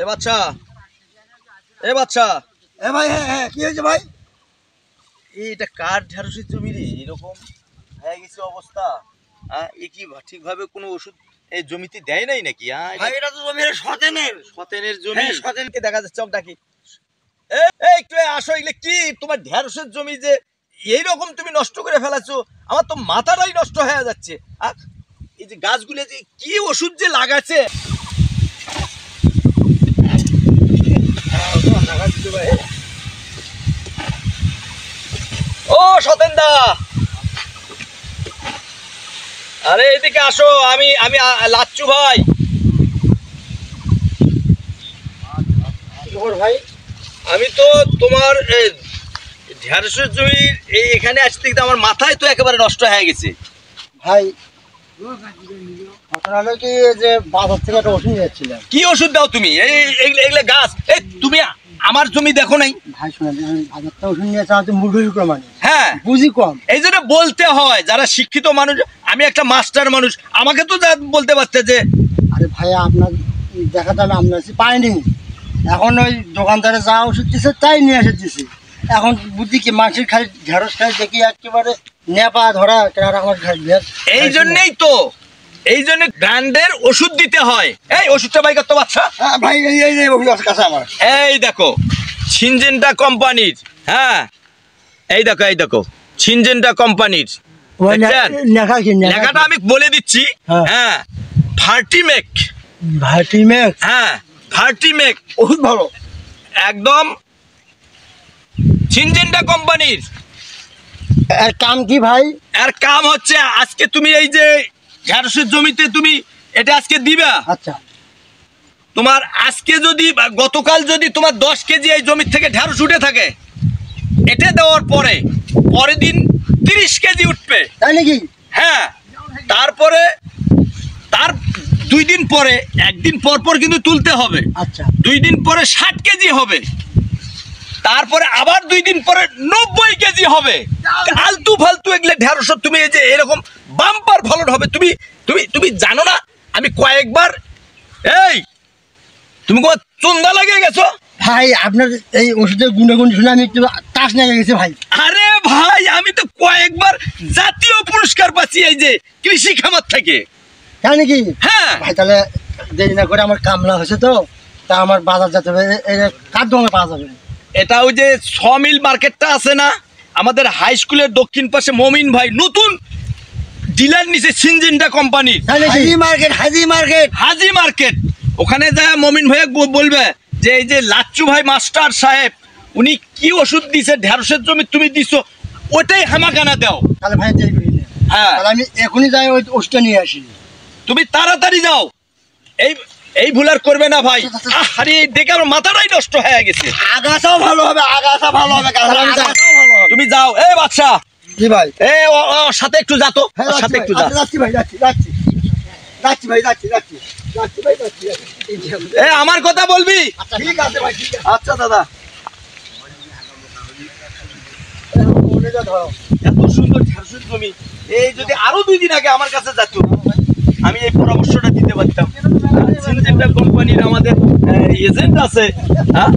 এ বাচ্চা এ বাচ্চা এ ভাই হ্যাঁ হ্যাঁ কি হয়েছে ভাই? এটা কার ঢেঁড়সের জমি রে এরকম হয়ে গেছে অবস্থা? এ কি ঠিকভাবে কোনো ওষুধ এই জমিতে দেয় নাই নাকি? ভাই এটা তো জমির সতেনের জমি। হ্যাঁ, সতেনকে দেখা যাচ্ছে চক ডাকি একটু আসো, এগুলো কি তোমার ঢেঁড়সের জমি যে এইরকম তুমি নষ্ট করে ফেলাছো? আমার তো মাথাটাই নষ্ট হয়ে যাচ্ছে। আর এই যে গাছগুলো যে কি ওষুধ যে লাগাচ্ছে। ও সতেন দা, আরে এদিকে আসো। আমি আমি লাচ্চু ভাই। ভাই আমি তো তোমার ঢেঁড়সের জমির এখানে আসতে কিন্তু আমার মাথায় তো একেবারে নষ্ট হয়ে গেছে ভাই। আপনারা কি যে বাজার থেকে একটা ওষুধ নিয়েছিলেন? কি ওষুধ দাও তুমি? এইগুলা গাছ তুমি আমার জমি দেখো নাই? ভাই শোনেন, আমি বাজার থেকে ওষুধ নিয়েছি, আমি তো মূর্খ মানে হ্যাঁ বুঝি কম, এই জন্য বলতে হয় যারা শিক্ষিত মানুষ। আমি একটা মাস্টার মানুষ, আমাকে তো বলতে পারতে যে আরে ভাই আপনার দেখাতে আমি আপনার পাইনি। এখন ওই দোকানদারে যা ওষুধ দিচ্ছে তাই নিয়ে এসে দিছি। এখন বুদ্ধি কি মানুষের খালি ঢেঁড়স খাই দেখি একেবারে নেপা ধরা আমার এই জন্যই তো, এই জন্য ব্র্যান্ডের ওষুধ দিতে হয়। এই ওষুধটা বাই করতে বাচ্চা ভাই এই ওষুধ আছে কাছে আমার। এই দেখো সিনজেন্টা কোম্পানির। হ্যাঁ এই দেখো এই দেখো সিনজেন্টা কোম্পানির লেখাটা আমি বলে দিচ্ছি। হ্যাঁ ভার্টিমেক। ভার্টিমেক? হ্যাঁ ভার্টিমেক ওষুধ ভালো একদম, সিনজেন্টা কোম্পানির। এর কাম কি ভাই? এর কাম হচ্ছে আজকে তুমি এই যে ঢেঁড়সের জমিতে তুমি এটা আজকে দিবা। আচ্ছা তোমার আজকে যদি গতকাল যদি তোমার 10 কেজি এই জমি থেকে ঢেঁড়স উঠে থাকে, এটা দেওয়ার পরে পরের দিন 30 কেজি উঠবে। তাই নাকি? হ্যাঁ তারপরে তার 2 দিন পরে, একদিন পর পর কিন্তু তুলতে হবে। আচ্ছা 2 দিন পরে 60 কেজি হবে, তারপরে আবার 2 দিন পরে 90 কেজি হবে। আলতু ফালতু এগুলো ঢেঁড়স তুমি এই যে এরকম বাম্পার ফলন হবে। তুমি তুমি তুমি জানো না আমি কয়েকবার এই তুমি কোন চন্দা লাগিয়ে গেছো? ভাই আপনার এই ওষুধের গুণাগুণ শুনে আমি একটু তাস নিয়ে গেছি ভাই। আরে ভাই আমি তো কয়েকবার জাতীয় পুরস্কার পাচ্ছি এই যে কৃষি খামার থেকে। তাই নাকি? হ্যাঁ ভাই তাহলে দেরি না করে, আমার কামলা হয়েছে তো, তা আমার বাজার যেতে হবে। কার দোকানে পাওয়া যাবে? এটা ওই যে 6 মিল মার্কেটটা আছে না আমাদের হাই স্কুলের দক্ষিণ পাশে, মমিন ভাই নতুন ডিলার নিচে সিনজেন্টা কোম্পানির। হাজি মার্কেট, হাজি মার্কেট, হাজি মার্কেট। ওখানে যায় মমিন ভাই বলবে যে এই যে লাচ্চু ভাই মাস্টার সাহেব উনি কি ওষুধ দিছে ঢেঁড়সের জমি তুমি দিছো, ওটাই হামাকানা দাও। তাহলে ভাই দেরি করি না। হ্যাঁ তাহলে আমি এখনই যাই ওই ওষুধটা নিয়ে আসি। তুমি তাড়াতাড়ি যাও, এই এই ভুল আর করবে না ভাই। আরে দেখে আমার মাথাটাই নষ্ট হয়ে গেছে। আগাছাও ভালো হবে, আগাছা ভালো হবে, আগাছাও ভালো হবে। তুমি যাও এই বাচ্চা। জি ভাই। ওর সাথে একটু যা তো, ওর সাথে একটু যা। যাচ্ছি ভাই, যাচ্ছি যাচ্ছি যাচ্ছি ভাই, যাচ্ছি যাচ্ছি যাচ্ছি ভাই, যাচ্ছি। আমার কথা বলবি? ঠিক আছে ভাই, ঠিক আছে। আচ্ছা দাদা। এত সুন্দর ঢেঁড়সের জমি, এই যদি আরো 2 দিন আগে আমার কাছে যেত আমি এই পরামর্শটা দিতে পারতাম। সিনজেন্টা কোম্পানির আমাদের এজেন্ট আছে। হ্যাঁ